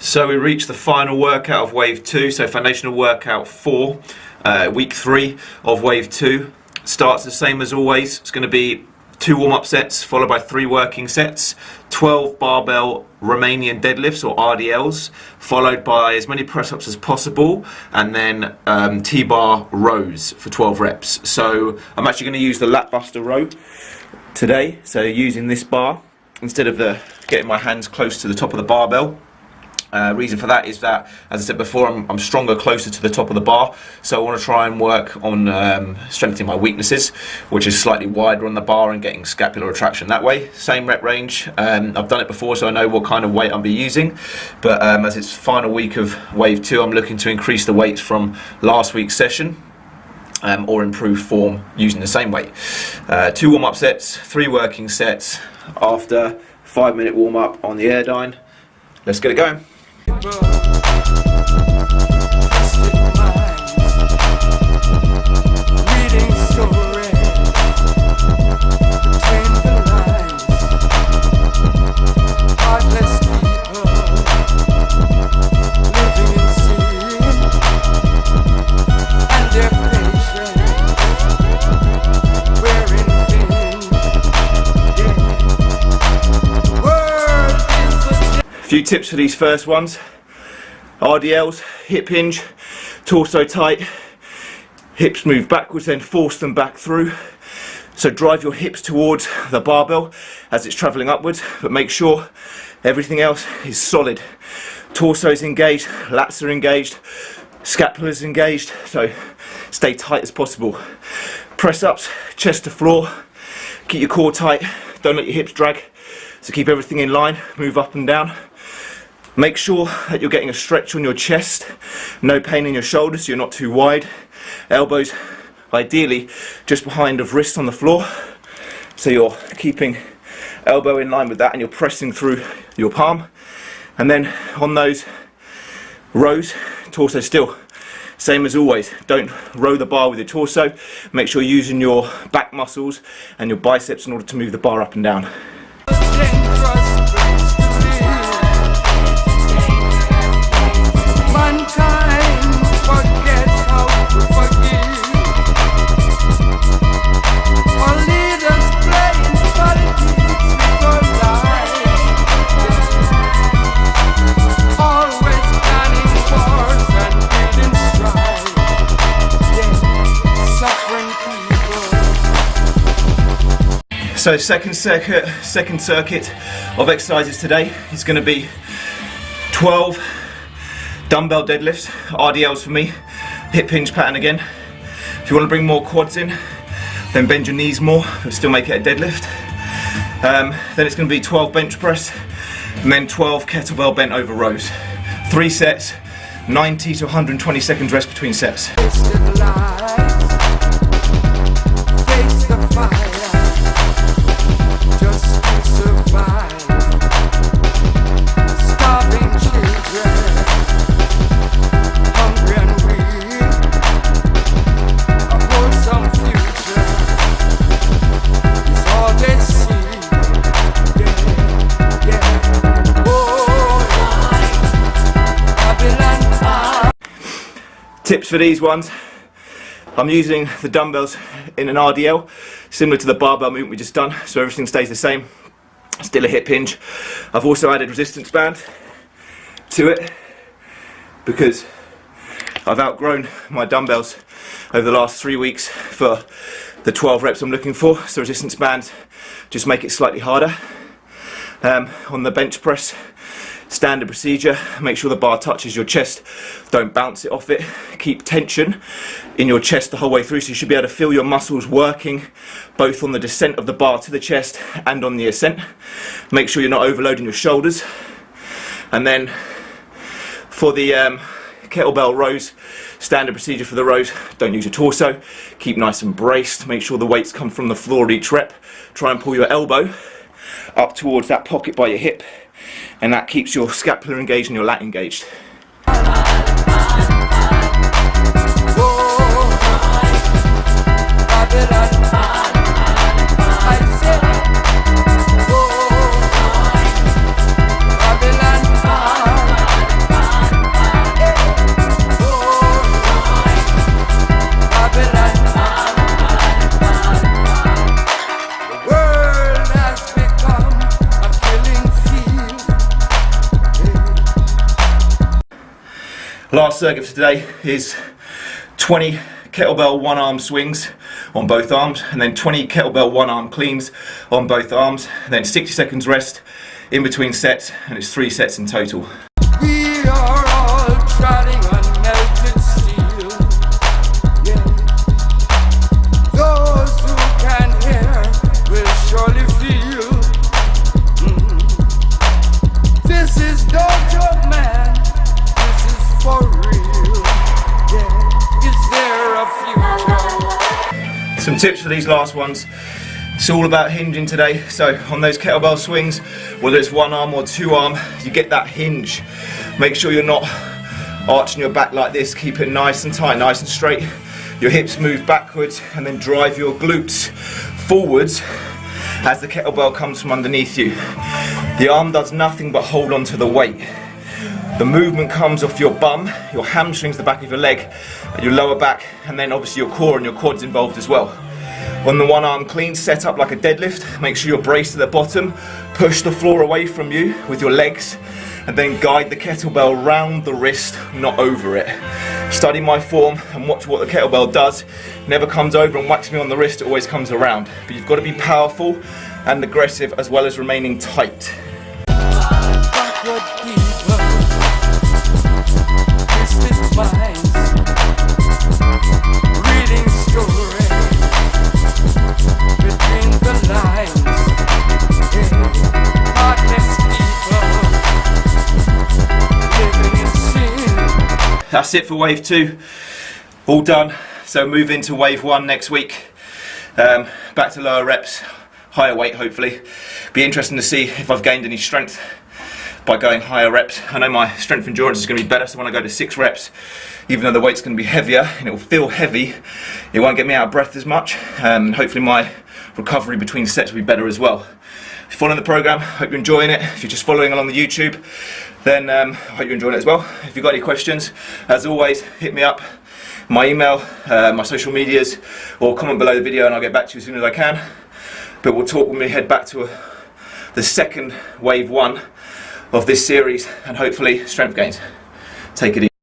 So we reached the final workout of wave 2, so foundational workout 4, week 3 of wave 2. Starts the same as always. It's going to be 2 warm-up sets followed by 3 working sets, 12 barbell Romanian deadlifts or RDLs, followed by as many press-ups as possible, and then T-bar rows for 12 reps. So I'm actually going to use the lat buster row today, so using this bar instead of getting my hands close to the top of the barbell. Reason for that is that, as I said before, I'm stronger closer to the top of the bar, so I want to try and work on strengthening my weaknesses, which is slightly wider on the bar and getting scapular retraction that way. Same rep range. I've done it before, so I know what kind of weight I'll be using, but as it's final week of wave 2, I'm looking to increase the weights from last week's session or improve form using the same weight. 2 warm-up sets, 3 working sets after 5-minute warm-up on the Airdyne. Let's get it going. Few tips for these first ones. RDLs, hip hinge, torso tight, hips move backwards, then force them back through. So drive your hips towards the barbell as it's travelling upwards, but make sure everything else is solid. Torso is engaged, lats are engaged, scapula is engaged, so stay tight as possible. Press ups, chest to floor, keep your core tight, don't let your hips drag, so keep everything in line, move up and down. Make sure that you're getting a stretch on your chest, no pain in your shoulders so you're not too wide. Elbows ideally just behind of wrists on the floor, so you're keeping elbow in line with that and you're pressing through your palm. And then on those rows, torso still, same as always, don't row the bar with your torso. Make sure you're using your back muscles and your biceps in order to move the bar up and down. So second circuit of exercises today is going to be 12 dumbbell deadlifts, RDLs for me, hip hinge pattern again. If you want to bring more quads in, then bend your knees more, but still make it a deadlift. Then it's going to be 12 bench press, and then 12 kettlebell bent over rows. 3 sets, 90 to 120 seconds rest between sets. Tips for these ones. I'm using the dumbbells in an RDL, similar to the barbell movement we just done, so everything stays the same. Still a hip hinge. I've also added resistance band to it because I've outgrown my dumbbells over the last 3 weeks for the 12 reps I'm looking for, so resistance bands just make it slightly harder. On the bench press, standard procedure, make sure the bar touches your chest, don't bounce it off it, keep tension in your chest the whole way through, so you should be able to feel your muscles working both on the descent of the bar to the chest and on the ascent. Make sure you're not overloading your shoulders. And then for the kettlebell rows, standard procedure for the rows, don't use your torso, keep nice and braced, make sure the weights come from the floor at each rep, try and pull your elbow up towards that pocket by your hip, and that keeps your scapula engaged and your lat engaged. Last circuit for today is 20 kettlebell one arm swings on both arms, and then 20 kettlebell one arm cleans on both arms, and then 60 seconds rest in between sets, and it's 3 sets in total. We are all treading on melted steel. Yeah. Those who can hear will surely feel. This is no joke, man. This is for real. Yeah. Is there a future? Some tips for these last ones. It's all about hinging today, so on those kettlebell swings, whether it's one arm or two arm, you get that hinge. Make sure you're not arching your back like this, keep it nice and tight, nice and straight. Your hips move backwards and then drive your glutes forwards as the kettlebell comes from underneath you. The arm does nothing but hold on to the weight. The movement comes off your bum, your hamstrings, the back of your leg, your lower back, and then obviously your core and your quads involved as well. On the one arm clean, set up like a deadlift, make sure you're braced at the bottom, push the floor away from you with your legs, and then guide the kettlebell round the wrist, not over it. Study my form and watch what the kettlebell does. It never comes over and whacks me on the wrist, it always comes around. But you've got to be powerful and aggressive as well as remaining tight. That's it for wave 2, all done. So move into wave 1 next week. Back to lower reps, higher weight hopefully. Be interesting to see if I've gained any strength by going higher reps. I know my strength endurance is going to be better, so when I go to 6 reps, even though the weight's going to be heavier and it will feel heavy, it won't get me out of breath as much. Hopefully my recovery between sets will be better as well. If you're following the program, hope you're enjoying it. If you're just following along the YouTube, then I hope you're enjoying it as well. If you've got any questions, as always, hit me up. My email, my social medias, or comment below the video and I'll get back to you as soon as I can. But we'll talk when we head back to the second wave 1 of this series and hopefully strength gains. Take it easy.